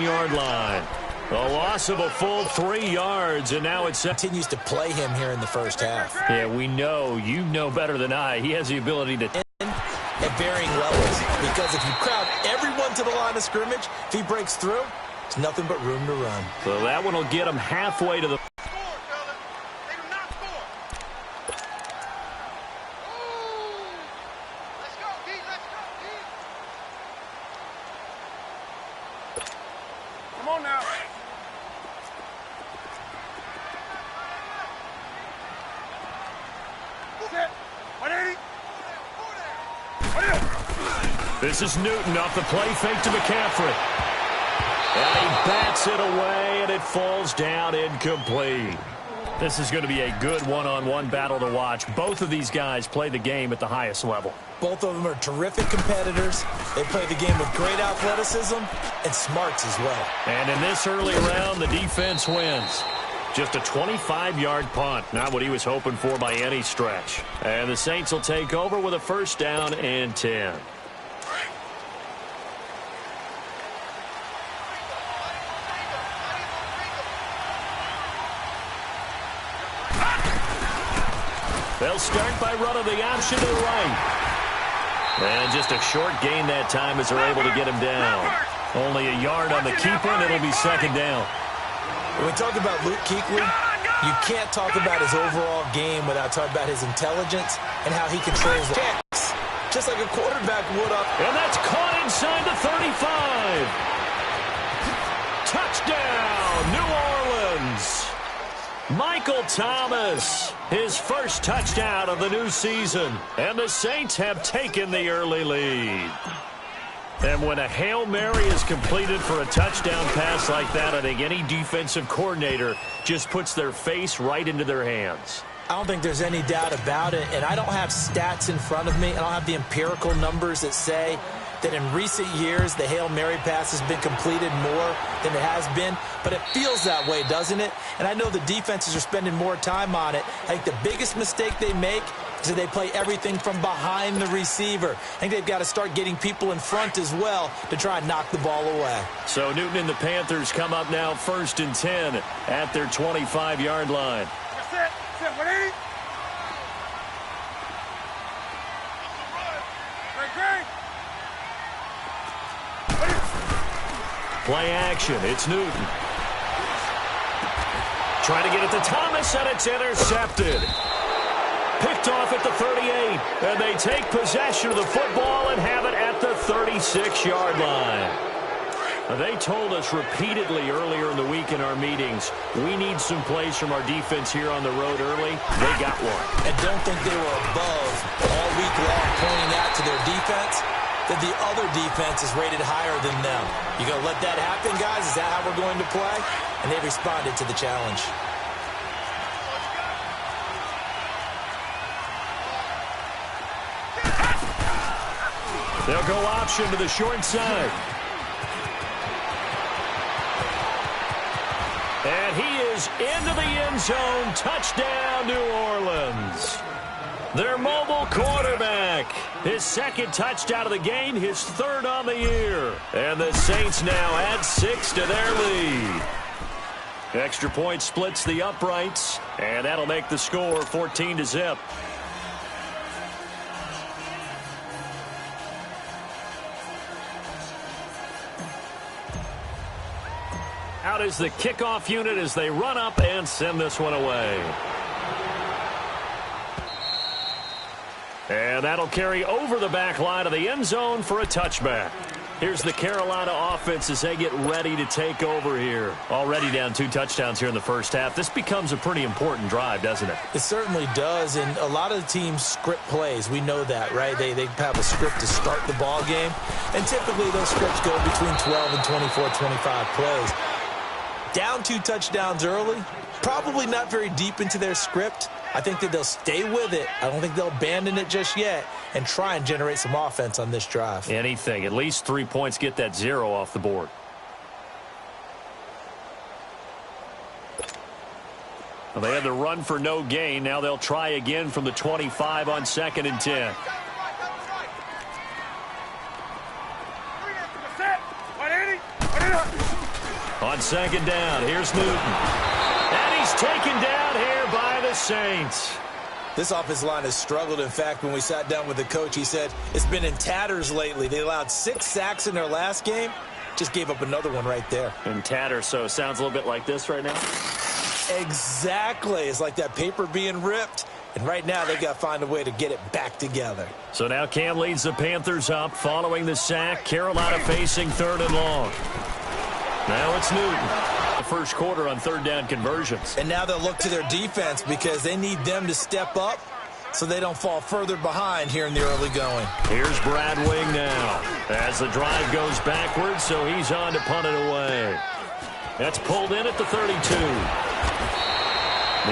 14-yard line. A loss of a full 3 yards, and now it continues to play him here in the first half. Yeah, we know. You know better than I. He has the ability to at varying levels, because if you crowd everyone to the line of scrimmage, if he breaks through, there's nothing but room to run. So that one will get him halfway to the... Come on now. This is Newton off the play fake to McCaffrey. And he bats it away, and it falls down incomplete. This is going to be a good one-on-one battle to watch. Both of these guys play the game at the highest level. Both of them are terrific competitors. They play the game with great athleticism and smarts as well. And in this early round, the defense wins. Just a 25-yard punt, not what he was hoping for by any stretch. And the Saints will take over with a first down and 10. They'll start by running the option to the right. And just a short gain that time as they're able to get him down. Only a yard on the keeper, and it'll be second down. When we talk about Luke Kuechly, you can't talk about his overall game without talking about his intelligence and how he controls the kicks, just like a quarterback would up. And that's caught inside the 35. Touchdown, New Orleans. Michael Thomas, his first touchdown of the new season. And the Saints have taken the early lead. And when a Hail Mary is completed for a touchdown pass like that, I think any defensive coordinator just puts their face right into their hands. I don't think there's any doubt about it, and I don't have stats in front of me. I don't have the empirical numbers that say that in recent years the Hail Mary pass has been completed more than it has been, but it feels that way, doesn't it? And I know the defenses are spending more time on it. I think the biggest mistake they make is that they play everything from behind the receiver. I think they've got to start getting people in front as well to try and knock the ball away. So Newton and the Panthers come up now first and 10 at their 25-yard line. Set, 180. Play action. It's Newton. Trying to get it to Thomas, and it's intercepted. Picked off at the 38, and they take possession of the football and have it at the 36-yard line. They told us repeatedly earlier in the week in our meetings, we need some plays from our defense here on the road early. They got one. I don't think they were above all week long pointing out to their defense that the other defense is rated higher than them. You going to let that happen, guys? Is that how we're going to play? And they responded to the challenge. They'll go option to the short side. And he is into the end zone. Touchdown, New Orleans. Their mobile quarterback. His second touchdown of the game, his third on the year. And the Saints now add 6 to their lead. Extra point splits the uprights, and that'll make the score 14-0. Out is the kickoff unit as they run up and send this one away. And that'll carry over the back line of the end zone for a touchback. Here's the Carolina offense as they get ready to take over here. Already down 2 touchdowns here in the first half. This becomes a pretty important drive, doesn't it? It certainly does, and a lot of the teams script plays. We know that, right? They have a script to start the ball game, and typically those scripts go between 12 and 24, 25 plays. Down 2 touchdowns early, probably not very deep into their script. I think that they'll stay with it. I don't think they'll abandon it just yet and try and generate some offense on this drive. Anything. At least 3 points, get that 0 off the board. Well, they had the run for no gain. Now they'll try again from the 25 on 2nd and 10. second down. Here's Newton. And he's taken down here by the Saints. This offensive line has struggled. In fact, when we sat down with the coach, he said it's been in tatters lately. They allowed 6 sacks in their last game. Just gave up another one right there. In tatters, so it sounds a little bit like this right now? Exactly. It's like that paper being ripped. And right now, they got to find a way to get it back together. So now Cam leads the Panthers up following the sack. Carolina facing 3rd and long. Now it's Newton. The first quarter on 3rd down conversions. And now they'll look to their defense because they need them to step up so they don't fall further behind here in the early going. Here's Brad Wing now as the drive goes backwards, so he's on to punt it away. That's pulled in at the 32.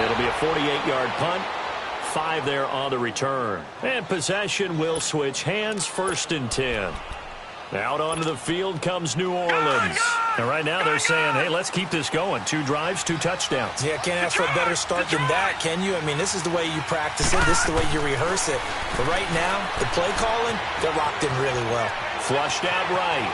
It'll be a 48-yard punt. 5 there on the return. And possession will switch hands, 1st and 10. Out onto the field comes New Orleans. And right now they're saying, hey, let's keep this going. 2 drives, 2 touchdowns. Yeah, can't ask for a better start than that, can you? I mean, this is the way you practice it. This is the way you rehearse it. But right now, the play calling, they're locked in really well. Flushed out right.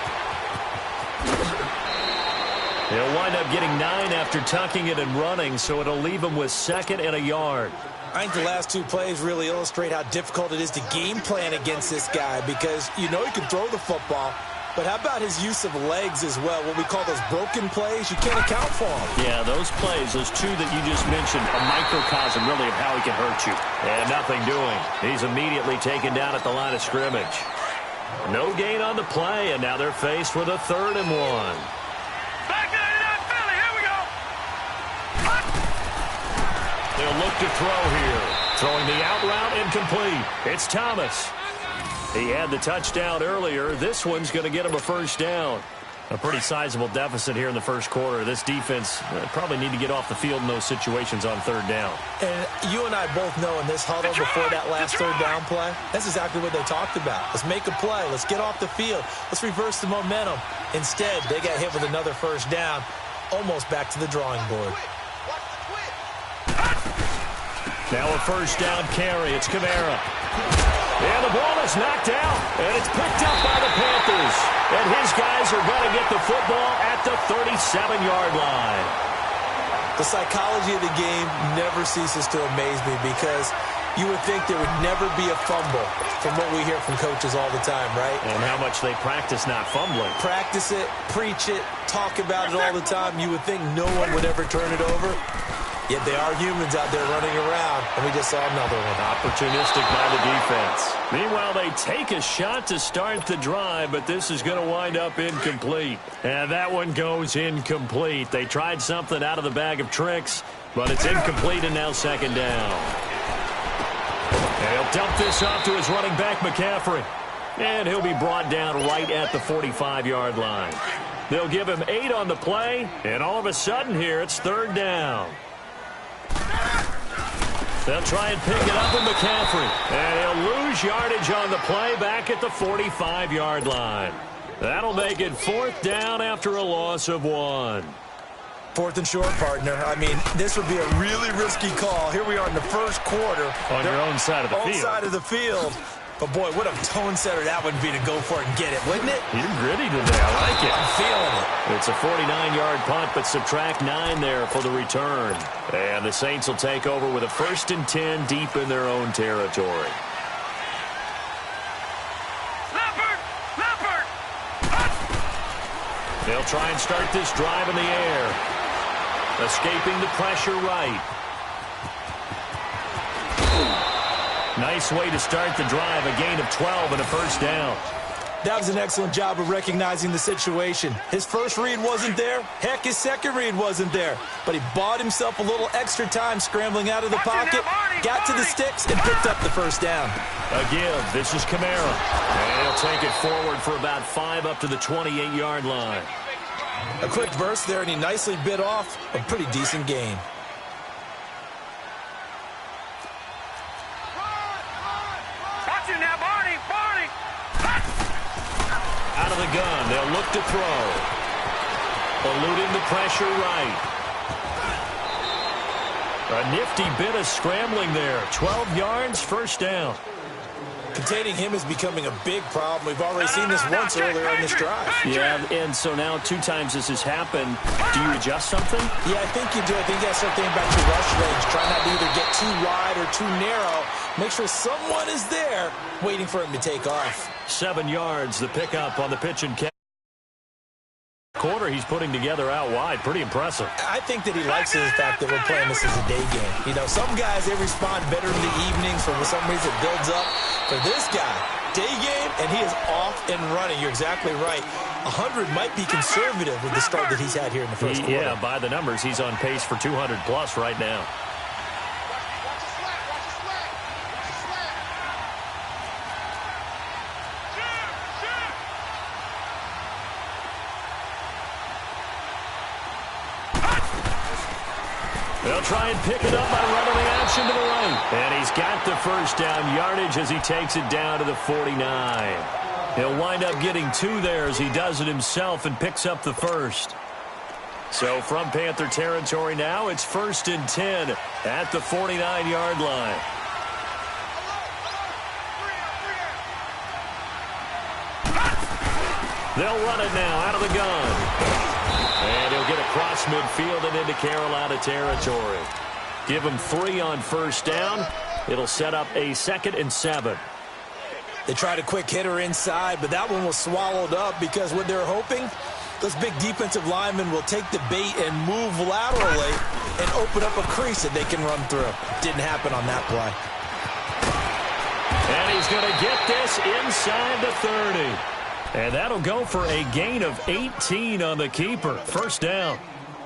They'll wind up getting 9 after tucking it and running, so it'll leave them with 2nd and a yard. I think the last 2 plays really illustrate how difficult it is to game plan against this guy because you know he can throw the football, but how about his use of legs as well? What we call those broken plays, you can't account for them. Yeah, those plays, those 2 that you just mentioned, a microcosm really of how he can hurt you. And nothing doing. He's immediately taken down at the line of scrimmage. No gain on the play, and now they're faced with a 3rd and 1. They'll look to throw here. Throwing the out route incomplete. It's Thomas. He had the touchdown earlier. This one's going to get him a 1st down. A pretty sizable deficit here in the first quarter. This defense probably need to get off the field in those situations on 3rd down. And you and I both know in this huddle before that last 3rd down play, that's exactly what they talked about. Let's make a play. Let's get off the field. Let's reverse the momentum. Instead, they got hit with another 1st down, almost back to the drawing board. Now a 1st down carry. It's Kamara. And the ball is knocked out. And it's picked up by the Panthers. And his guys are going to get the football at the 37-yard line. The psychology of the game never ceases to amaze me because you would think there would never be a fumble from what we hear from coaches all the time, right? And how much they practice not fumbling. Practice it, preach it, talk about it all the time. You would think no one would ever turn it over. Yet they are humans out there running around, and we just saw another one. Opportunistic by the defense. Meanwhile, they take a shot to start the drive, but this is going to wind up incomplete. And that one goes incomplete. They tried something out of the bag of tricks, but it's incomplete and now 2nd down. And he'll dump this off to his running back, McCaffrey. And he'll be brought down right at the 45-yard line. They'll give him 8 on the play, and all of a sudden here it's 3rd down. They'll try and pick it up with McCaffrey. And he'll lose yardage on the play back at the 45-yard line. That'll make it 4th down after a loss of 1. 4th and short, partner. I mean, this would be a really risky call. Here we are in the first quarter. On your own side of the field. Own side of the field. But, boy, what a tone setter that would be to go for it and get it, wouldn't it? You're gritty today. I like it. I'm feeling it. It's a 49-yard punt, but subtract 9 there for the return. And the Saints will take over with a 1st and 10 deep in their own territory. They'll try and start this drive in the air. Escaping the pressure right. Nice way to start the drive, a gain of 12 and a 1st down. That was an excellent job of recognizing the situation. His first read wasn't there. Heck, his second read wasn't there. But he bought himself a little extra time scrambling out of the pocket, got to the sticks, and picked up the 1st down. Again, this is Kamara. And he'll take it forward for about 5 up to the 28-yard line. A quick burst there, and he nicely bit off a pretty decent gain. Out of the gun, they'll look to throw. Eluding the pressure right. A nifty bit of scrambling there. 12 yards, 1st down. Containing him is becoming a big problem. We've already seen this once earlier in this drive. Yeah, and so now 2 times this has happened. Do you adjust something? Yeah, I think you do. I think you got to start thinking about your rush range. Try not to either get too wide or too narrow. Make sure someone is there waiting for him to take off. 7 yards, the pickup on the pitch and catch. Quarter he's putting together out wide. Pretty impressive. I think that he likes the fact that we're playing this as a day game. You know, some guys, they respond better in the evenings. For some reason, it builds up. For this guy, day game, and he is off and running. You're exactly right. 100 might be conservative with the start that he's had here in the first quarter. Yeah, by the numbers, he's on pace for 200-plus right now. They'll try and pick it up by running the action to the right. And he's got the first down yardage as he takes it down to the 49. He'll wind up getting 2 there as he does it himself and picks up the first. So from Panther territory now, it's 1st and 10 at the 49-yard line. They'll run it now out of the gun. And he'll get across midfield and into Carolina territory. Give him 3 on first down. It'll set up a 2nd and 7. They tried a quick hitter inside, but that one was swallowed up because what they're hoping, those big defensive linemen will take the bait and move laterally and open up a crease that they can run through. Didn't happen on that play. And he's going to get this inside the 30. And that'll go for a gain of 18 on the keeper. First down.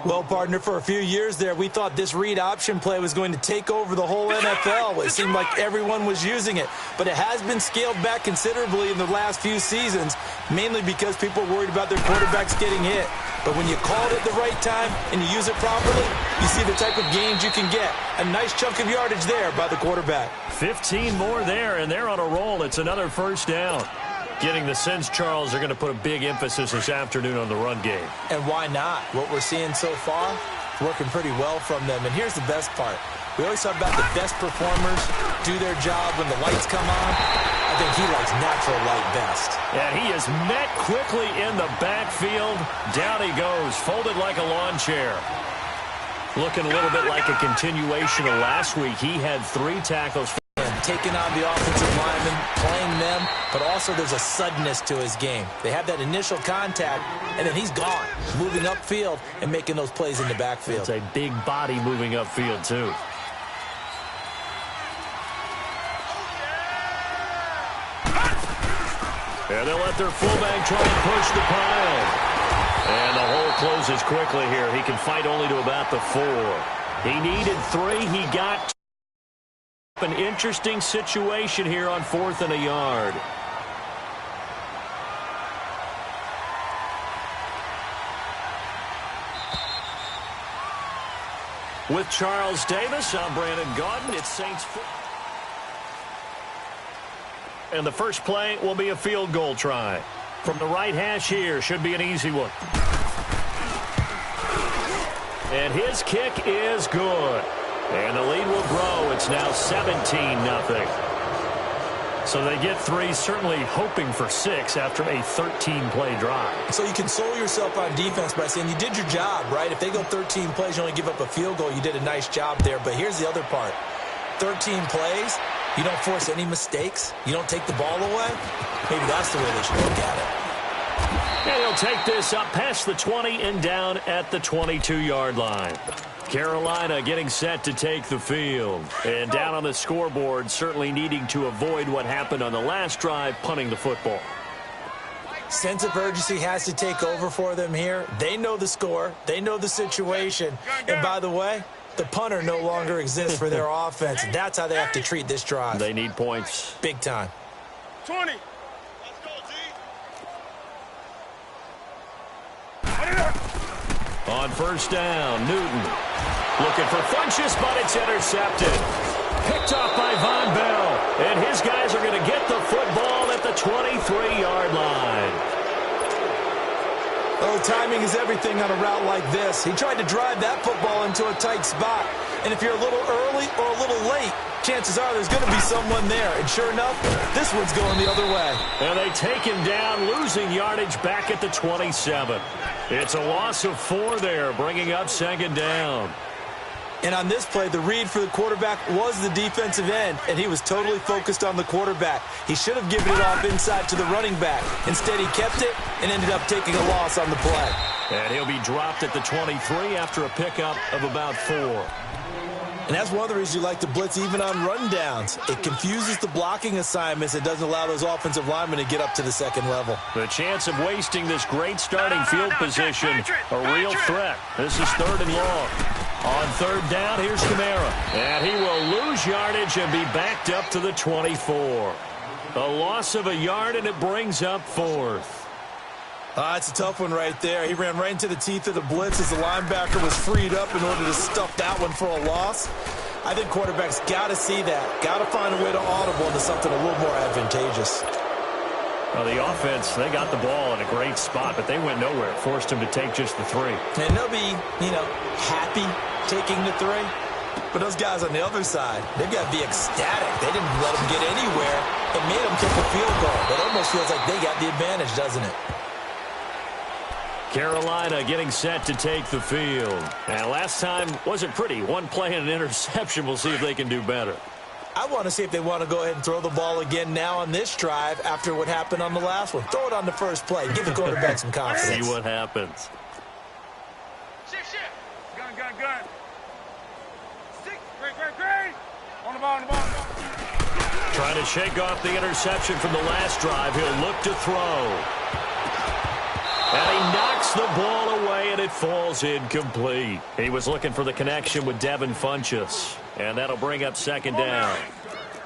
Well, partner, for a few years there, we thought this read option play was going to take over the whole NFL. It seemed like everyone was using it. But it has been scaled back considerably in the last few seasons, mainly because people are worried about their quarterbacks getting hit. But when you call it at the right time and you use it properly, you see the type of gains you can get. A nice chunk of yardage there by the quarterback. 15 more there, and they're on a roll. It's another first down. Getting the sense, Charles, they're going to put a big emphasis this afternoon on the run game. And why not? What we're seeing so far, working pretty well from them. And here's the best part. We always talk about the best performers do their job when the lights come on. I think he likes natural light best. And he is met quickly in the backfield. Down he goes, folded like a lawn chair. Looking a little bit like a continuation of last week. He had 3 tackles. Taking on the offensive linemen, playing them, but also there's a suddenness to his game. They have that initial contact, and then he's gone, moving upfield and making those plays in the backfield. It's a big body moving upfield, too. And they'll let their fullback try and push the pile. And the hole closes quickly here. He can fight only to about the 4. He needed 3. He got 2. An interesting situation here on 4th and a yard. With Charles Davis, I'm Brandon Gaudin. It's Saints football. And the first play will be a field goal try. From the right hash here, should be an easy one. And his kick is good. And the lead will grow. It's now 17-0. So they get 3, certainly hoping for 6 after a 13-play drive. So you console yourself on defense by saying you did your job, right? If they go 13 plays, you only give up a field goal. You did a nice job there. But here's the other part. 13 plays, you don't force any mistakes. You don't take the ball away. Maybe that's the way they should look at it. And he'll take this up past the 20 and down at the 22-yard line. Carolina getting set to take the field. And down on the scoreboard, certainly needing to avoid what happened on the last drive, punting the football. Sense of urgency has to take over for them here. They know the score. They know the situation. And by the way, the punter no longer exists for their offense. That's how they have to treat this drive. They need points. Big time. 20. On first down, Newton looking for Funchess, but it's intercepted. Picked off by Von Bell, and his guys are going to get the football at the 23-yard line. Oh, timing is everything on a route like this. He tried to drive that football into a tight spot. And if you're a little early or a little late, chances are there's going to be someone there. And sure enough, this one's going the other way. And they take him down, losing yardage back at the 27. It's a loss of 4 there, bringing up second down. And on this play, the read for the quarterback was the defensive end, and he was totally focused on the quarterback. He should have given it off inside to the running back. Instead, he kept it and ended up taking a loss on the play. And he'll be dropped at the 23 after a pickup of about 4. And that's one of the reasons you like to blitz even on rundowns. It confuses the blocking assignments. It doesn't allow those offensive linemen to get up to the second level. The chance of wasting this great starting field position, a real threat. This is 3rd and long. On 3rd down, here's Kamara. And he will lose yardage and be backed up to the 24. A loss of a yard, and it brings up 4th. It's a tough one right there. He ran right into the teeth of the blitz as the linebacker was freed up in order to stuff that one for a loss. I think quarterbacks got to see that. Got to find a way to audible into something a little more advantageous. Well, the offense, they got the ball in a great spot, but they went nowhere. Forced him to take just the 3. And they'll be, happy taking the 3. But those guys on the other side, they've got to be ecstatic. They didn't let them get anywhere. It made them kick a field goal. It almost feels like they got the advantage, doesn't it? Carolina getting set to take the field. And last time wasn't pretty. One play and an interception. We'll see if they can do better. I want to see if they want to go ahead and throw the ball again now on this drive after what happened on the last one. Throw it on the first play. Give the quarterback some confidence. See what happens. Shift. Gun. Six. Great. On the ball. Trying to shake off the interception from the last drive. He'll look to throw. And he knocks the ball away, and it falls incomplete. He was looking for the connection with Devin Funchess. And that'll bring up second down.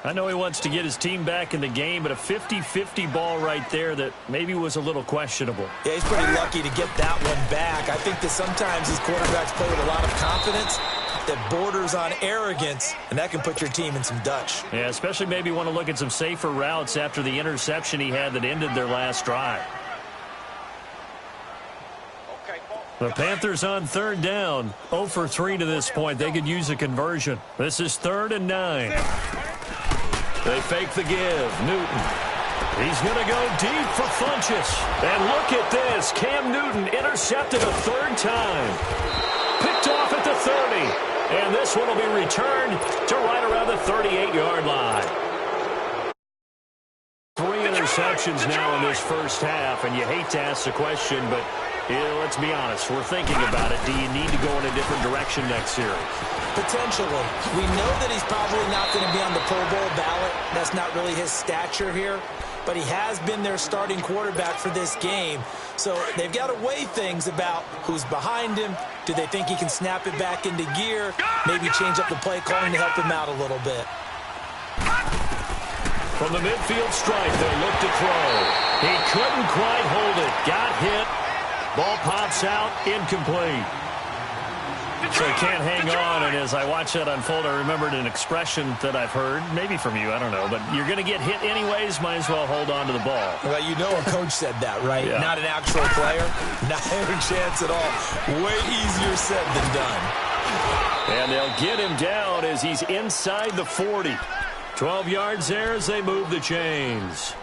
I know he wants to get his team back in the game, but a 50-50 ball right there that maybe was a little questionable. Yeah, he's pretty lucky to get that one back. I think that sometimes these quarterbacks play with a lot of confidence that borders on arrogance, and that can put your team in some Dutch. Yeah, especially maybe want to look at some safer routes after the interception he had that ended their last drive. The Panthers on 3rd down. 0 for 3 to this point. They could use a conversion. This is 3rd and 9. They fake the give. Newton. He's going to go deep for Funchess. And look at this. Cam Newton intercepted a 3rd time. Picked off at the 30. And this one will be returned to right around the 38-yard line. 3 interceptions now in this first half. And you hate to ask the question, but let's be honest. We're thinking about it. Do you need to go in a different direction next series? Potentially. We know that he's probably not going to be on the Pro Bowl ballot. That's not really his stature here. But he has been their starting quarterback for this game. So they've got to weigh things about who's behind him. Do they think he can snap it back into gear? Maybe change up the play calling to help him out a little bit. From the midfield stripe, they'll look to throw. He couldn't quite hold it. Got hit. Ball pops out, incomplete. So he can't hang on, and as I watch that unfold, I remembered an expression that I've heard, maybe from you, I don't know, but you're going to get hit anyways, might as well hold on to the ball. Well, you know a coach said that, right? Yeah. Not an actual player. Not a chance at all. Way easier said than done. And they'll get him down as he's inside the 40. 12 yards there as they move the chains.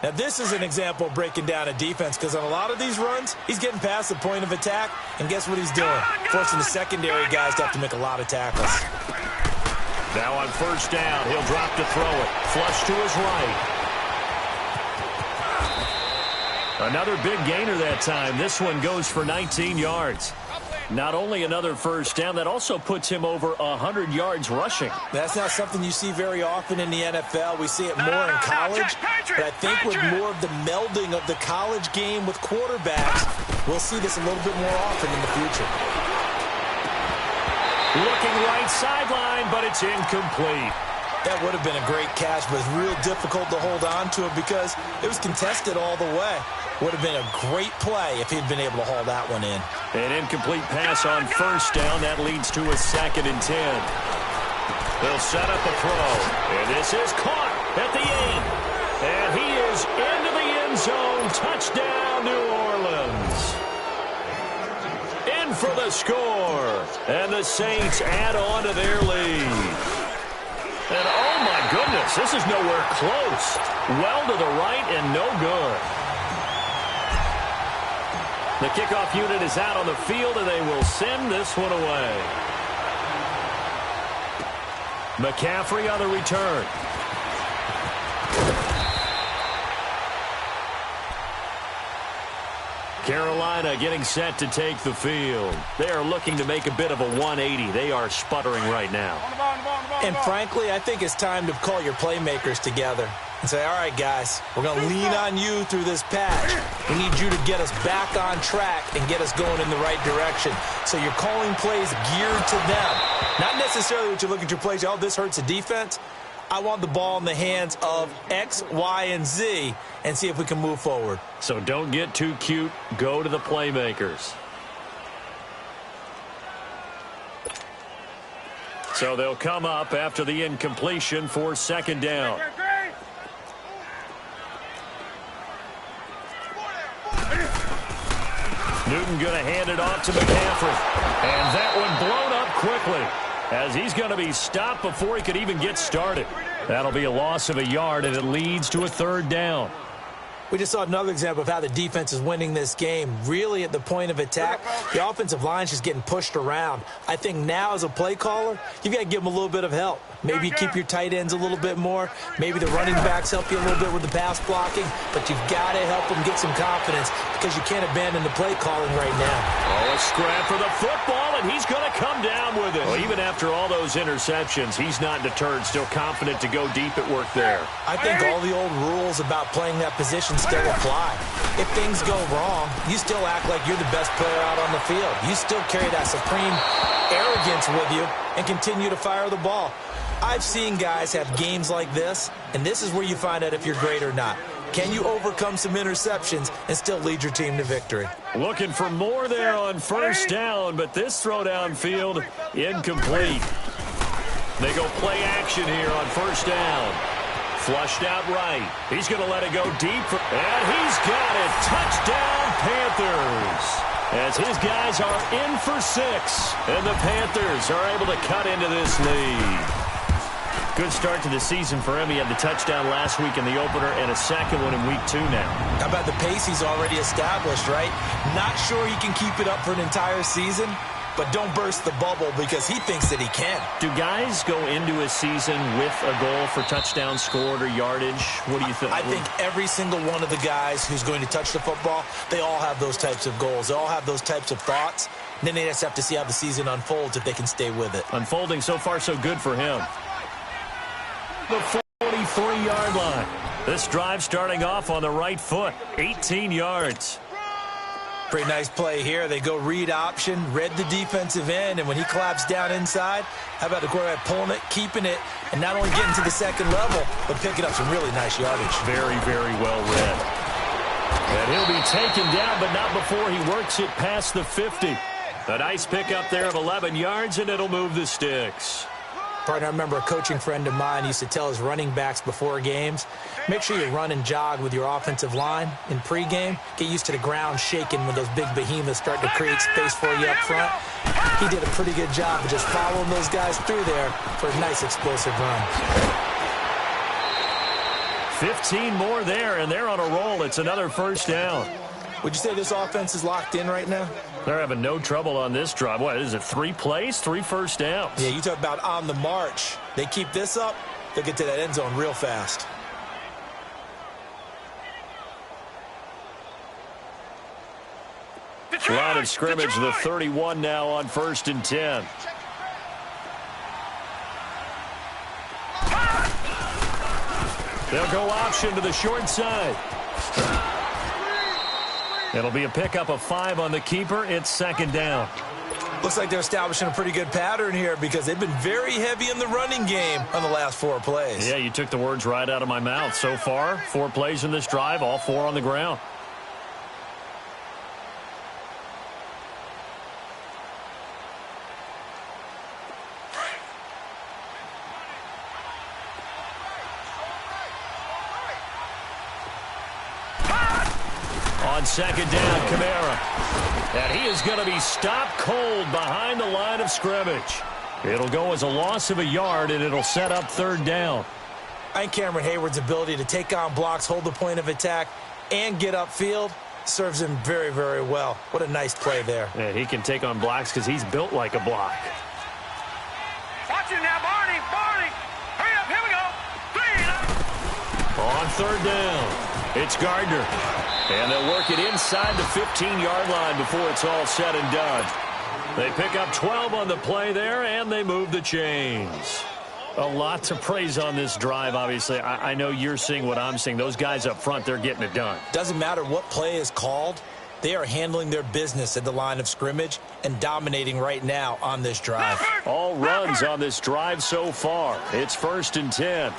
Now, this is an example of breaking down a defense because on a lot of these runs, he's getting past the point of attack, and guess what he's doing? Forcing the secondary guys to have to make a lot of tackles. Now on 1st down, he'll drop to throw it. Flush to his right. Another big gainer that time. This one goes for 19 yards. Not only another 1st down, that also puts him over 100 yards rushing. That's not something you see very often in the NFL. We see it more in college. But I think with more of the melding of the college game with quarterbacks, we'll see this a little bit more often in the future. Looking right sideline, but it's incomplete. That would have been a great catch, but it's real difficult to hold on to it because it was contested all the way. Would have been a great play if he'd been able to haul that one in. An incomplete pass on 1st down. That leads to a 2nd and 10. They'll set up a throw. And this is caught at the 8. And he is into the end zone. Touchdown, New Orleans. In for the score. And the Saints add on to their lead. And oh my goodness, this is nowhere close. Well to the right and no good. The kickoff unit is out on the field, and they will send this one away. McCaffrey on the return. Carolina getting set to take the field. They are looking to make a bit of a 180. They are sputtering right now. And frankly, I think it's time to call your playmakers together and say, all right, guys, we're going to lean on you through this patch. We need you to get us back on track and get us going in the right direction. So you're calling plays geared to them. Not necessarily what you look at your plays, oh, this hurts the defense. I want the ball in the hands of X, Y, and Z and see if we can move forward. So don't get too cute. Go to the playmakers. So they'll come up after the incompletion for second down. Newton going to hand it off to McCaffrey. And that one blown up quickly, as he's going to be stopped before he could even get started. That'll be a loss of a yard, and it leads to a third down. We just saw another example of how the defense is winning this game. Really at the point of attack, the offensive line is just getting pushed around. I think now as a play caller, you've got to give them a little bit of help. Maybe keep your tight ends a little bit more. Maybe the running backs help you a little bit with the pass blocking. But you've got to help them get some confidence because you can't abandon the play calling right now. Oh, a scrap for the football, and he's going to come down with it. Well, even after all those interceptions, he's not deterred, still confident to go deep at work there. I think all the old rules about playing that position still apply. If things go wrong, you still act like you're the best player out on the field. You still carry that supreme arrogance with you and continue to fire the ball. I've seen guys have games like this, and this is where you find out if you're great or not. Can you overcome some interceptions and still lead your team to victory? Looking for more there on first down, but this throw downfield incomplete. They go play action here on first down. Flushed out right. He's going to let it go deep. And he's got it. Touchdown, Panthers. As his guys are in for 6. And the Panthers are able to cut into this lead. Good start to the season for him. He had the touchdown last week in the opener and a second one in week 2 now. How about the pace he's already established, right? Not sure he can keep it up for an entire season, but don't burst the bubble because he thinks that he can. Do guys go into a season with a goal for touchdowns scored or yardage? What do you think? I think every single one of the guys who's going to touch the football, they all have those types of goals. They all have those types of thoughts. And then they just have to see how the season unfolds if they can stay with it. Unfolding so far so good for him. The 43-yard line. This drive starting off on the right foot. 18 yards. Pretty nice play here. They go read option, read the defensive end, and when he claps down inside, how about the quarterback pulling it, keeping it, and not only getting to the second level, but picking up some really nice yardage. Very, very well read. And he'll be taken down, but not before he works it past the 50. A nice pickup there of 11 yards, and it'll move the sticks. Partner, I remember a coaching friend of mine used to tell his running backs before games, make sure you run and jog with your offensive line in pregame. Get used to the ground shaking when those big behemoths start to create space for you up front. He did a pretty good job of just following those guys through there for a nice explosive run. 15 more there, and they're on a roll. It's another first down. Would you say this offense is locked in right now? They're having no trouble on this drive. What is it, 3 plays, 3 first downs? Yeah, you talk about on the march. They keep this up, they'll get to that end zone real fast. Line of scrimmage, the 31 now on 1st and 10. They'll go option to the short side. It'll be a pickup of 5 on the keeper. It's second down. Looks like they're establishing a pretty good pattern here because they've been very heavy in the running game on the last 4 plays. Yeah, you took the words right out of my mouth. So far, 4 plays in this drive, all 4 on the ground. On on second down, Kamara. And he is going to be stopped cold behind the line of scrimmage. It'll go as a loss of a yard, and it'll set up third down. I think Cameron Hayward's ability to take on blocks, hold the point of attack, and get upfield serves him very, very well. What a nice play there. And he can take on blocks because he's built like a block. Watch it now, Barney. Barney. Hurry up. Here we go. 3. On third down, it's Gardner. And they'll work it inside the 15-yard line before it's all said and done. They pick up 12 on the play there, and they move the chains. A lot to praise on this drive, obviously. I know you're seeing what I'm seeing. Those guys up front, they're getting it done. Doesn't matter what play is called. They are handling their business at the line of scrimmage and dominating right now on this drive. All runs on this drive so far. It's 1st and 10.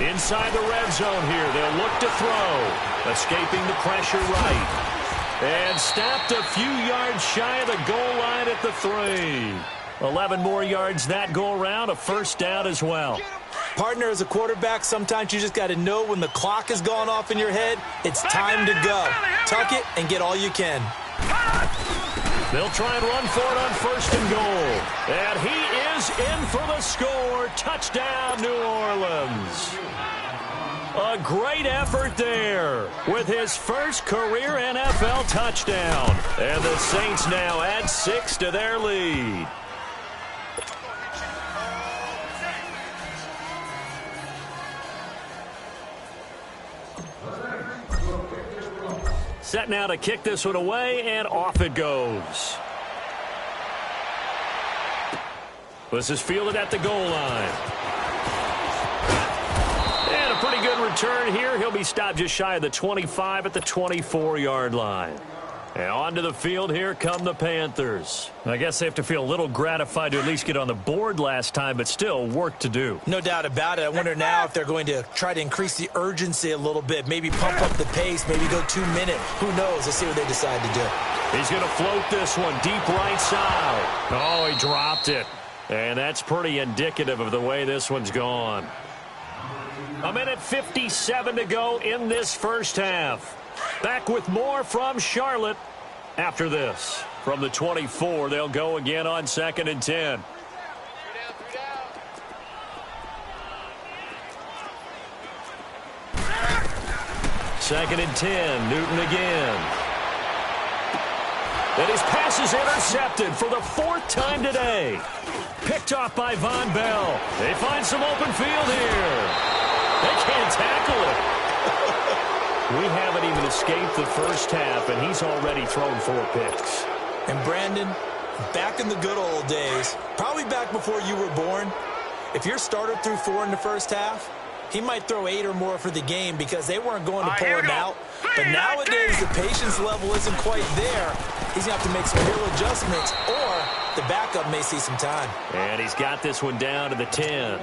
Inside the red zone here. They'll look to throw. Escaping the pressure right. And stopped a few yards shy of the goal line at the 3. 11 more yards that go around. A first down as well. Partner, as a quarterback, sometimes you just got to know when the clock has gone off in your head, it's time to go. Tuck it and get all you can. They'll try and run for it on 1st and goal. And he is in for the score. Touchdown, New Orleans. A great effort there with his first career NFL touchdown. And the Saints now add 6 to their lead. Set now to kick this one away, and off it goes. This is fielded at the goal line. And a pretty good return here. He'll be stopped just shy of the 25 at the 24-yard line. And onto the field here come the Panthers. I guess they have to feel a little gratified to at least get on the board last time, but still work to do. No doubt about it. I wonder now if they're going to try to increase the urgency a little bit, maybe pump up the pace, maybe go 2-minute. Who knows? Let's see what they decide to do. He's going to float this one deep right side. Oh, he dropped it. And that's pretty indicative of the way this one's gone. 1:57 to go in this first half. Back with more from Charlotte after this. From the 24, they'll go again on 2nd and 10. 2nd and 10, Newton again. And his pass is intercepted for the 4th time today. Picked off by Von Bell. They find some open field here. They can't tackle it. We haven't even escaped the first half, and he's already thrown 4 picks. And Brandon, back in the good old days, probably back before you were born, if your starter threw 4 in the first half, he might throw 8 or more for the game because they weren't going to pull him out. But nowadays, the patience level isn't quite there. He's going to have to make some real adjustments, or the backup may see some time. And he's got this one down to the 10.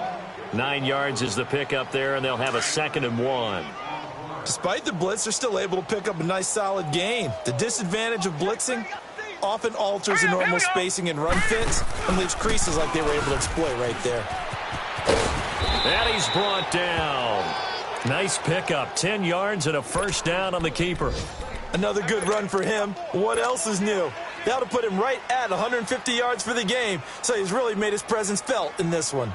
9 yards is the pickup there, and they'll have a 2nd and 1. Despite the blitz, they're still able to pick up a nice, solid gain. The disadvantage of blitzing often alters the normal spacing and run fits and leaves creases like they were able to exploit right there. And he's brought down. Nice pickup. 10 yards and a first down on the keeper. Another good run for him. What else is new? That'll put him right at 150 yards for the game, so he's really made his presence felt in this one.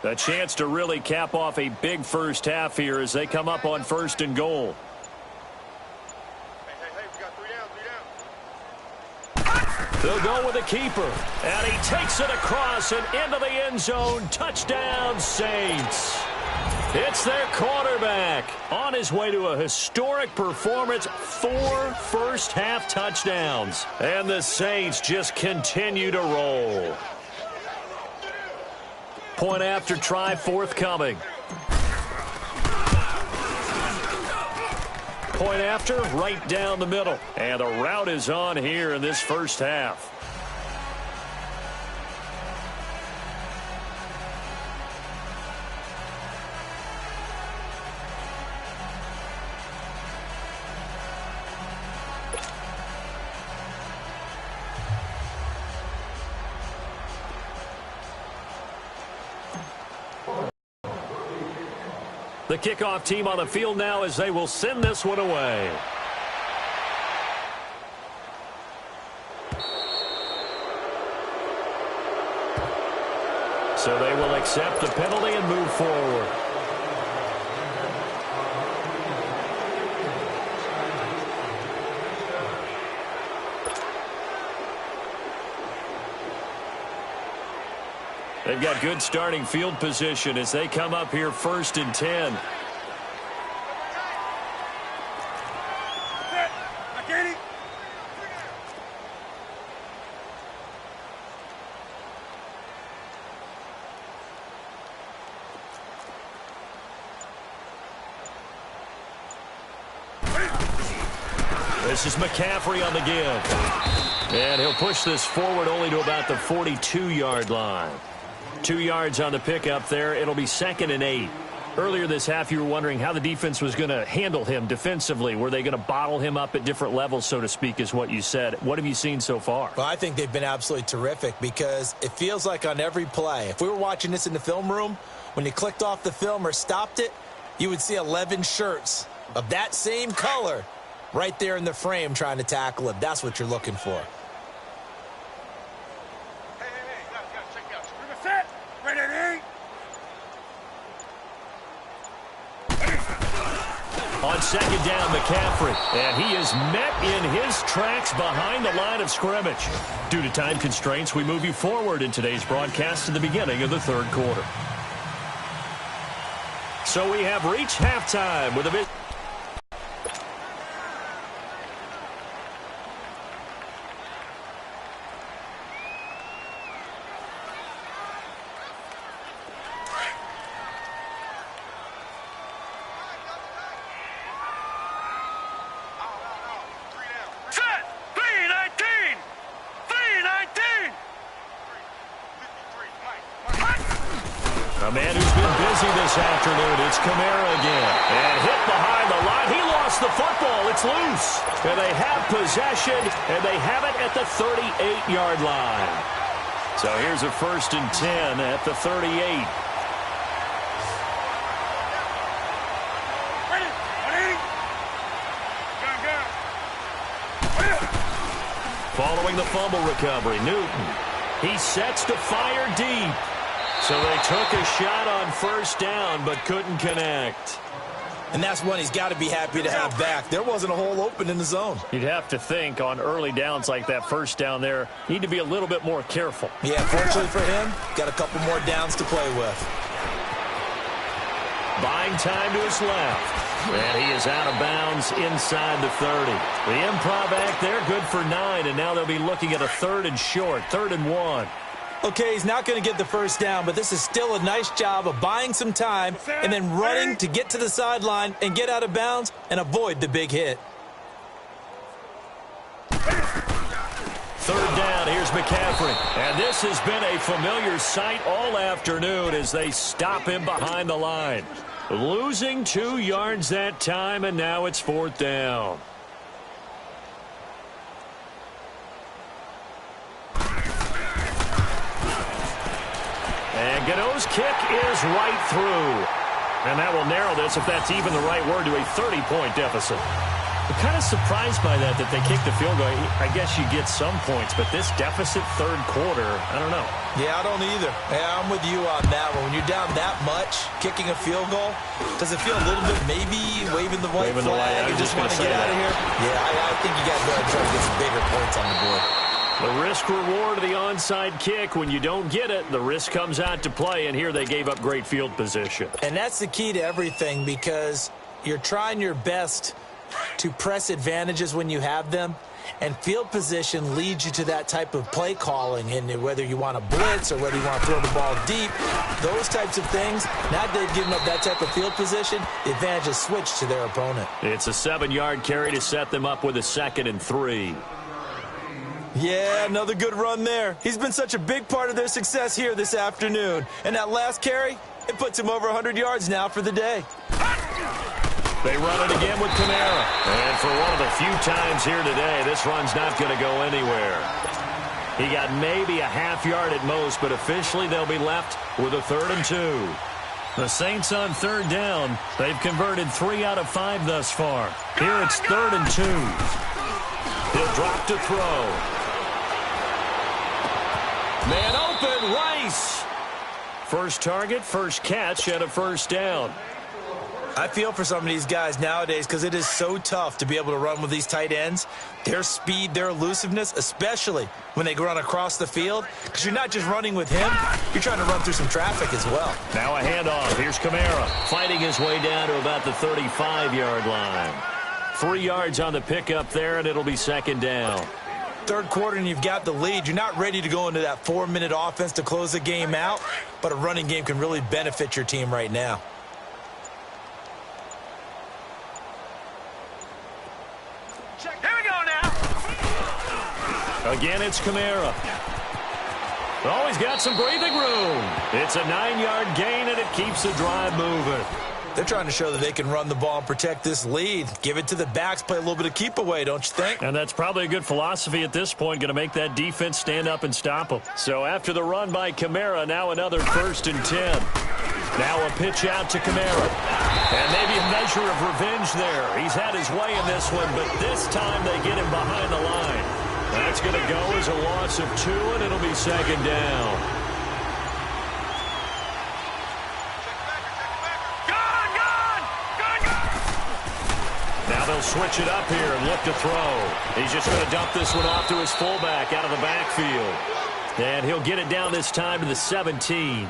A chance to really cap off a big first half here as they come up on 1st and goal. Hey, we got 3 down. They'll go with the keeper. And he takes it across and into the end zone. Touchdown, Saints. It's their quarterback on his way to a historic performance. 4 first-half touchdowns. And the Saints just continue to roll. Point after try forthcoming. Point after, right down the middle. And the route is on here in this first half. The kickoff team on the field now as they will send this one away. So they will accept the penalty and move forward. They've got good starting field position as they come up here 1st and 10. This is McCaffrey on the give. And he'll push this forward only to about the 42-yard line. 2 yards on the pickup there. It'll be 2nd and 8. Earlier this half, you were wondering how the defense was going to handle him defensively. Were they going to bottle him up at different levels, so to speak, is what you said. What have you seen so far? Well, I think they've been absolutely terrific because it feels like on every play, if we were watching this in the film room, when you clicked off the film or stopped it, you would see 11 shirts of that same color right there in the frame trying to tackle him. That's what you're looking for. On 2nd down, McCaffrey, and he is met in his tracks behind the line of scrimmage. Due to time constraints, we move you forward in today's broadcast to the beginning of the 3rd quarter. So we have reached halftime with a A man who's been busy this afternoon. It's Kamara again. And hit behind the line. He lost the football. It's loose. And they have possession, and they have it at the 38-yard line. So here's a 1st and 10 at the 38. Following the fumble recovery, Newton. He sets to fire deep. So they took a shot on 1st down, but couldn't connect. And that's one he's got to be happy to have back. There wasn't a hole open in the zone. You'd have to think on early downs like that 1st down there, you need to be a little bit more careful. Yeah, fortunately for him, got a couple more downs to play with. Buying time to his left. And he is out of bounds inside the 30. The improv act there, good for 9, and now they'll be looking at a 3rd and short, 3rd and 1. Okay, he's not going to get the 1st down, but this is still a nice job of buying some time and then running to get to the sideline and get out of bounds and avoid the big hit. 3rd down, here's McCaffrey. And this has been a familiar sight all afternoon as they stop him behind the line. Losing 2 yards that time, and now it's 4th down. And Gano's kick is right through. And that will narrow this, if that's even the right word, to a 30-point deficit. I'm kind of surprised by that they kicked the field goal. I guess you get some points, but this deficit 3rd quarter, I don't know. Yeah, I don't either. Yeah, I'm with you on that one. When you're down that much, kicking a field goal, does it feel a little bit maybe waving the white flag and just want to get out of here? Yeah, I think you got to go ahead and try to get some bigger points on the board. The risk-reward of the onside kick, when you don't get it, the risk comes out to play, and here they gave up great field position. And that's the key to everything because you're trying your best to press advantages when you have them, and field position leads you to that type of play calling, and whether you want to blitz or whether you want to throw the ball deep, those types of things. Now they've given up that type of field position, the advantage is switched to their opponent. It's a 7-yard carry to set them up with a 2nd and 3. Yeah, another good run there. He's been such a big part of their success here this afternoon. And that last carry, it puts him over 100 yards now for the day. They run it again with Kamara. And for one of the few times here today, this run's not going to go anywhere. He got maybe a half yard at most, but officially they'll be left with a 3rd and 2. The Saints on third down. They've converted 3 out of 5 thus far. Here it's 3rd and 2. He'll drop to throw. Man open, Rice. First target, first catch, and a first down. I feel for some of these guys nowadays because it is so tough to be able to run with these tight ends. Their speed, their elusiveness, especially when they run across the field. Because you're not just running with him, you're trying to run through some traffic as well. Now a handoff. Here's Kamara fighting his way down to about the 35-yard line. 3 yards on the pickup there, and it'll be 2nd down. Third quarter and you've got the lead. You're not ready to go into that 4-minute offense to close the game out, but a running game can really benefit your team right now. Again, it's Kamara. Oh, he's got some breathing room. It's a 9-yard gain, and it keeps the drive moving. They're trying to show that they can run the ball and protect this lead. Give it to the backs, play a little bit of keep away, don't you think? And that's probably a good philosophy at this point, going to make that defense stand up and stop them. So after the run by Kamara, now another 1st and 10. Now a pitch out to Kamara. And maybe a measure of revenge there. He's had his way in this one, but this time they get him behind the line. That's going to go as a loss of 2, and it'll be 2nd down. Now they'll switch it up here and look to throw. He's just going to dump this one off to his fullback out of the backfield. And he'll get it down this time to the 17.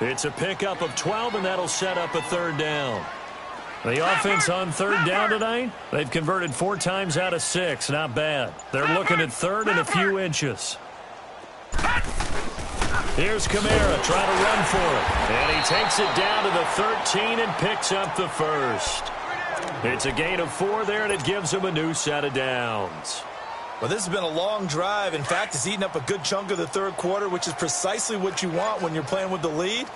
It's a pickup of 12, and that'll set up a 3rd down. The offense on 3rd down tonight, they've converted 4 times out of 6. Not bad. They're looking at 3rd and a few inches. Here's Kamara trying to run for it. And he takes it down to the 13 and picks up the 1st. It's a gain of 4 there, and it gives him a new set of downs. Well, this has been a long drive. In fact, it's eaten up a good chunk of the 3rd quarter, which is precisely what you want when you're playing with the lead.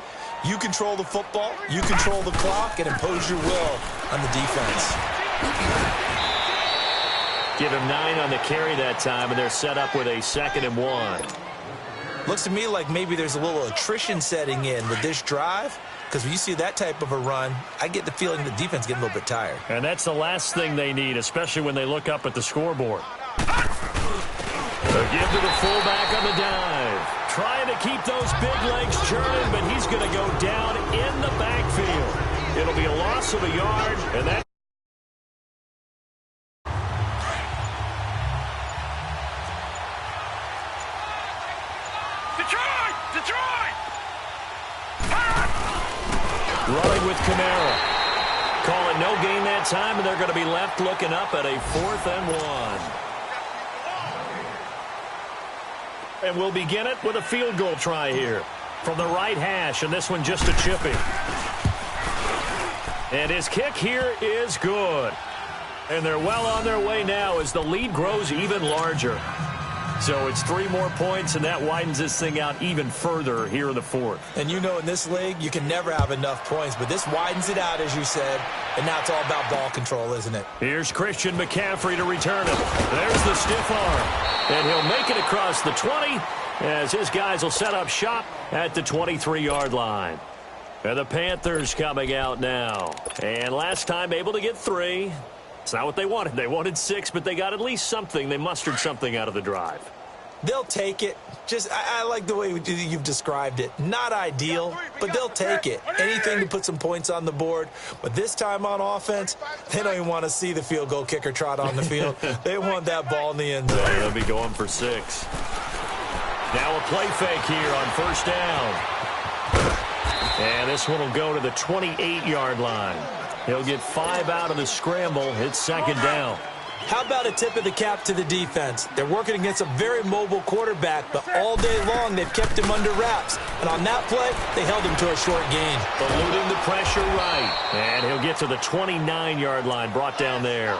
You control the football, you control the clock, and impose your will on the defense. Give him 9 on the carry that time, and they're set up with a 2nd and 1. Looks to me like maybe there's a little attrition setting in with this drive, because when you see that type of a run, I get the feeling the defense getting a little bit tired. And that's the last thing they need, especially when they look up at the scoreboard. A give to the fullback on the dive. Trying to keep those big legs churning, but he's going to go down in the backfield. It'll be a loss of a yard, and that... Detroit! Running with Kamara. Call it no gain that time, and they're going to be left looking up at a 4th and 1. And we'll begin it with a field goal try here from the right hash, and this one just a chipping. And his kick here is good. And they're well on their way now as the lead grows even larger. So it's 3 more points, and that widens this thing out even further here in the 4th. And you know in this league, you can never have enough points, but this widens it out, as you said, and now it's all about ball control, isn't it? Here's Christian McCaffrey to return it. There's the stiff arm. And he'll make it across the 20 as his guys will set up shop at the 23-yard line. And the Panthers coming out now. And last time able to get 3. It's not what they wanted. They wanted 6, but they got at least something. They mustered something out of the drive. They'll take it. I like the way you've described it. Not ideal, but they'll take it. Anything to put some points on the board. But this time on offense, they don't even want to see the field goal kicker trot on the field. They want that ball in the end zone. They'll be going for 6. Now a play fake here on 1st down. And this one will go to the 28-yard line. He'll get 5 out of the scramble. It's 2nd down. How about a tip of the cap to the defense? They're working against a very mobile quarterback, but all day long they've kept him under wraps. And on that play, they held him to a short gain. Eluding the pressure right. And he'll get to the 29-yard line, brought down there.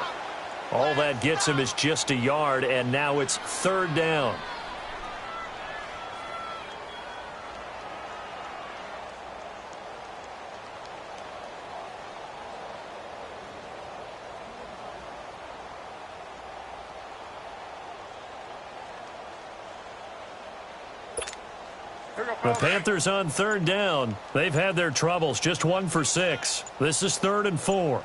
All that gets him is just a yard, and now it's 3rd down. Here The Panthers on third down. They've had their troubles, just 1 for 6. This is 3rd and 4.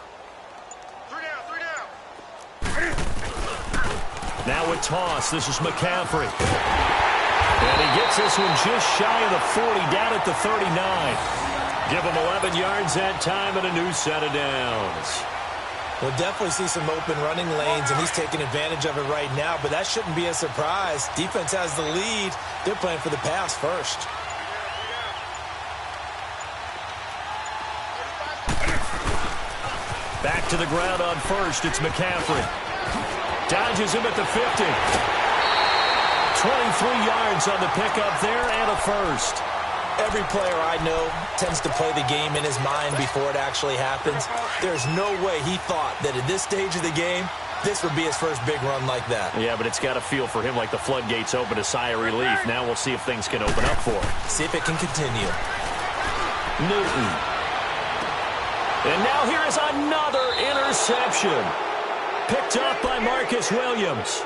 Now with toss, this is McCaffrey. And he gets this one just shy of the 40, down at the 39. Give him 11 yards that time and a new set of downs. We'll definitely see some open running lanes, and he's taking advantage of it right now, but that shouldn't be a surprise. Defense has the lead. They're playing for the pass first. Back to the ground on first. It's McCaffrey. Dodges him at the 50. 23 yards on the pickup there and a first. Every player I know tends to play the game in his mind before it actually happens. There's no way he thought that at this stage of the game, this would be his first big run like that. Yeah, but it's got to feel for him like the floodgates open, a sigh of relief. Now we'll see if things can open up for him. See if it can continue. Newton. And now here is another interception. Picked up by Marcus Williams.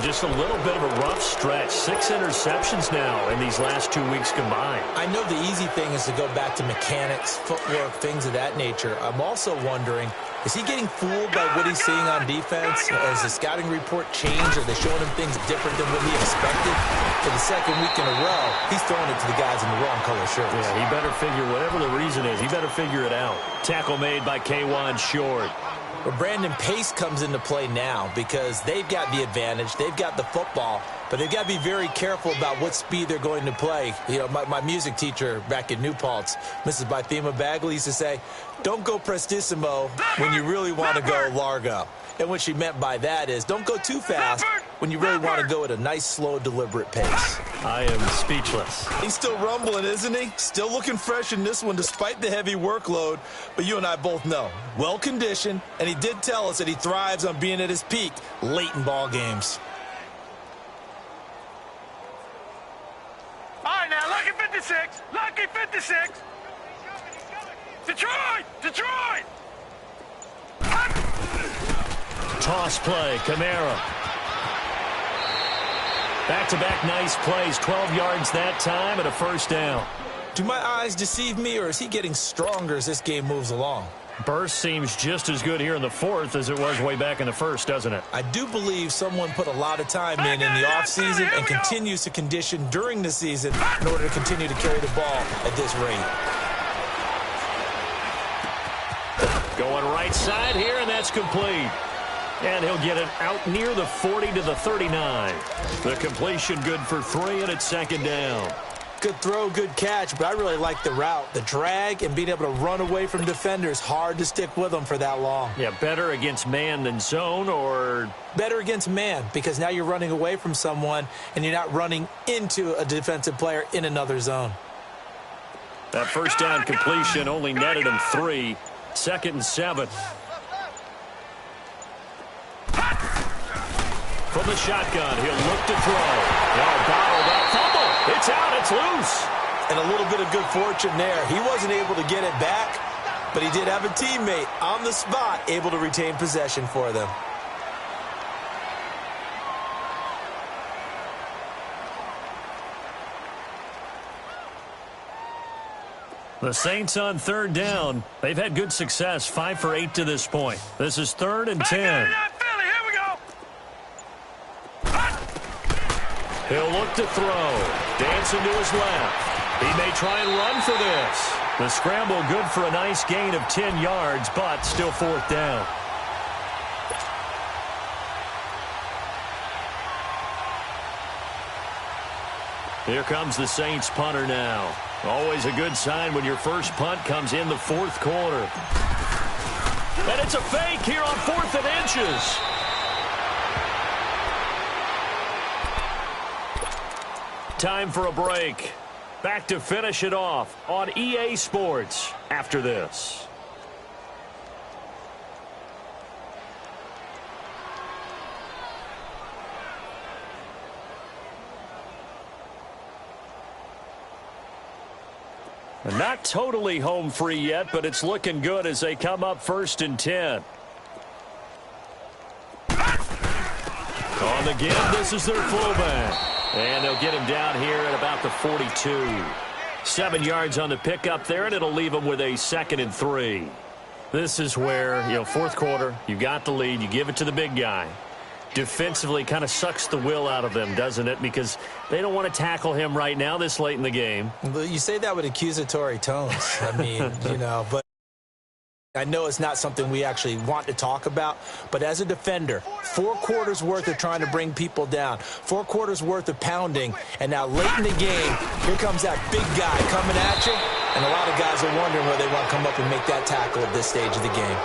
Just a little bit of a rough stretch. 6 interceptions now in these last 2 weeks combined. I know the easy thing is to go back to mechanics, footwork, things of that nature. I'm also wondering, is he getting fooled by what he's seeing on defense? Has the scouting report changed? Are they showing him things different than what he expected? For the second week in a row, he's throwing it to the guys in the wrong color shirts. Yeah, he better figure, whatever the reason is, he better figure it out. Tackle made by K'Wan Short. Well, Brandon, pace comes into play now because they've got the advantage. They've got the football, but they've got to be very careful about what speed they're going to play. You know, my music teacher back in New Paltz, Mrs. Bythema Bagley, used to say, don't go prestissimo when you really want to go largo. And what she meant by that is don't go too fast when you really want to go at a nice, slow, deliberate pace. I am speechless. He's still rumbling, isn't he? Still looking fresh in this one despite the heavy workload. But you and I both know, well-conditioned, and he did tell us that he thrives on being at his peak late in ball games. All right, now, lucky 56. Lucky 56. Detroit! Detroit! Toss play, Kamara. Back-to-back nice plays, 12 yards that time and a first down. Do my eyes deceive me, or is he getting stronger as this game moves along? Burst seems just as good here in the fourth as it was way back in the first, doesn't it? I do believe someone put a lot of time in the offseason and continues to condition during the season in order to continue to carry the ball at this rate. Going right side here, and that's complete. And he'll get it out near the 40 to the 39. The completion good for 3, and it's second down. Good throw, good catch, but I really like the route. The drag and being able to run away from defenders, hard to stick with them for that long. Yeah, better against man than zone, or? Better against man, because now you're running away from someone, and you're not running into a defensive player in another zone. That first down completion only netted him 3. 2nd and 7. From the shotgun, he'll look to throw. Now bottled up, fumble. It's out, it's loose. And a little bit of good fortune there. He wasn't able to get it back, but he did have a teammate on the spot able to retain possession for them. The Saints on third down. They've had good success, 5 for 8 to this point. This is 3rd and 10. He'll look to throw. Dancing to his left. He may try and run for this. The scramble good for a nice gain of 10 yards, but still 4th down. Here comes the Saints punter now. Always a good sign when your first punt comes in the 4th quarter. And it's a fake here on 4th and inches. Time for a break. Back to finish it off on EA Sports after this. Not totally home free yet, but it's looking good as they come up 1st and 10. On the give, this is their fullback. And they'll get him down here at about the 42. 7 yards on the pickup there, and it'll leave him with a 2nd and 3. This is where, fourth quarter, you got the lead, you give it to the big guy. Defensively kind of sucks the will out of them, doesn't it? Because they don't want to tackle him right now this late in the game. You say that with accusatory tones. I mean, but I know it's not something we actually want to talk about, but as a defender, 4 quarters worth of trying to bring people down, 4 quarters worth of pounding, and now late in the game, here comes that big guy coming at you, and a lot of guys are wondering whether they want to come up and make that tackle at this stage of the game.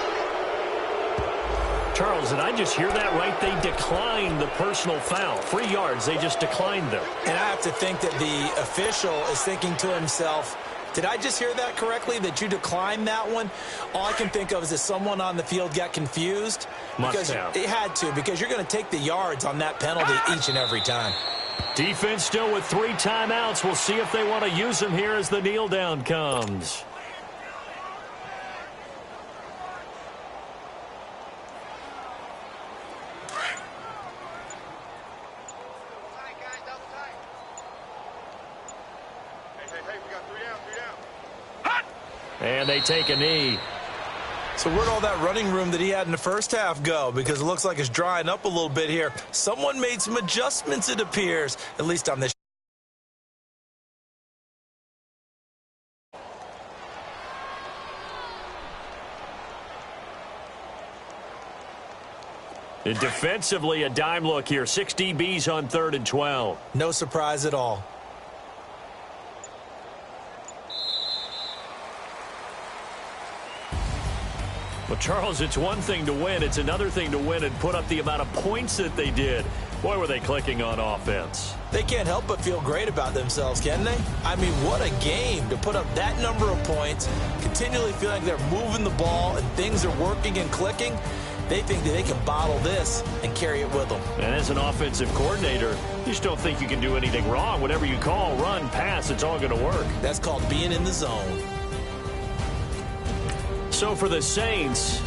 Charles, did I just hear that right? They declined the personal foul. 3 yards, they just declined them. And I have to think that the official is thinking to himself, did I just hear that correctly, that you declined that one? All I can think of is that someone on the field got confused. Must have. It had to, because you're going to take the yards on that penalty each and every time. Defense still with 3 timeouts. We'll see if they want to use them here as the kneel down comes. And they take a knee. So where'd all that running room that he had in the first half go? Because it looks like it's drying up a little bit here. Someone made some adjustments, it appears, at least on this. And defensively, a dime look here. 6 DBs on 3rd and 12. No surprise at all. Well, Charles, it's one thing to win. It's another thing to win and put up the amount of points that they did. Boy, were they clicking on offense. They can't help but feel great about themselves, can they? I mean, what a game to put up that number of points, continually feeling like they're moving the ball and things are working and clicking. They think that they can bottle this and carry it with them. And as an offensive coordinator, you just don't think you can do anything wrong. Whatever you call, run, pass, it's all going to work. That's called being in the zone. So for the Saints,